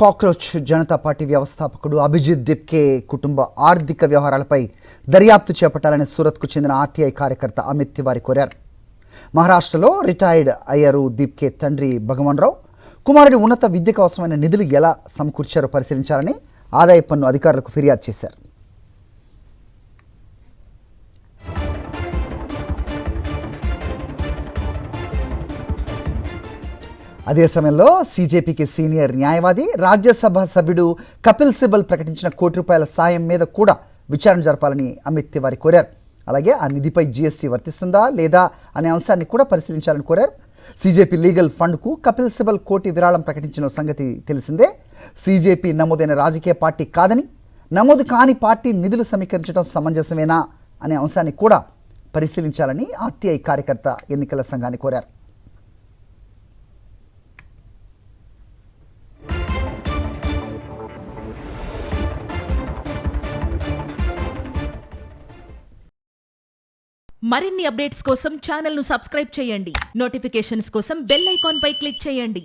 Cockroach Janata party వ్యవస్థాపకుడు అభిజిత్ డిప్కే కుటుంబ ఆర్థిక వ్యవహారాలపై దర్యాప్తు చేపట్టాలని సూరత్కు చెందిన ఆర్టీఐ కార్యకర్త అమిత్ తివారీ కోరారు. మహారాష్ట్రలో రిటైర్డ్ అయ్యారు డిప్కే తండ్రి భగవాన్రావు. కుమారుడి ఉన్నత విద్యకు అవసరమైన నిధులు ఎలా సమకూర్చారో పరిశీలించాలని ఆదాయ పన్ను అధికారులకు ఫిర్యాదు చేశారు. అదే సమయంలో సీజేపీకి సీనియర్ న్యాయవాది రాజ్యసభ సభ్యుడు కపిల్ సిబల్ ప్రకటించిన ₹1 సాయం మీద కూడా విచారణ జరపాలని అమిత్ తివారీ కోరారు. అలాగే ఆ నిధిపై జీఎస్టీ వర్తిస్తుందా లేదా అనే అంశాన్ని కూడా పరిశీలించాలని కోరారు. సీజేపీ లీగల్ ఫండ్కు కపిల్ సిబల్ కోటి విరాళం ప్రకటించిన సంగతి తెలిసిందే. సీజేపీ నమోదైన రాజకీయ పార్టీ కాదని, నమోదు కాని పార్టీ నిధులు సమీకరించడం సమంజసమేనా అనే అంశాన్ని కూడా పరిశీలించాలని ఆర్టీఐ కార్యకర్త ఎన్నికల సంఘాన్ని కోరారు. మరిన్ని అప్డేట్స్ కోసం ఛానల్ ను సబ్స్క్రైబ్ చేయండి. నోటిఫికేషన్స్ కోసం బెల్ ఐకాన్ పై క్లిక్ చేయండి.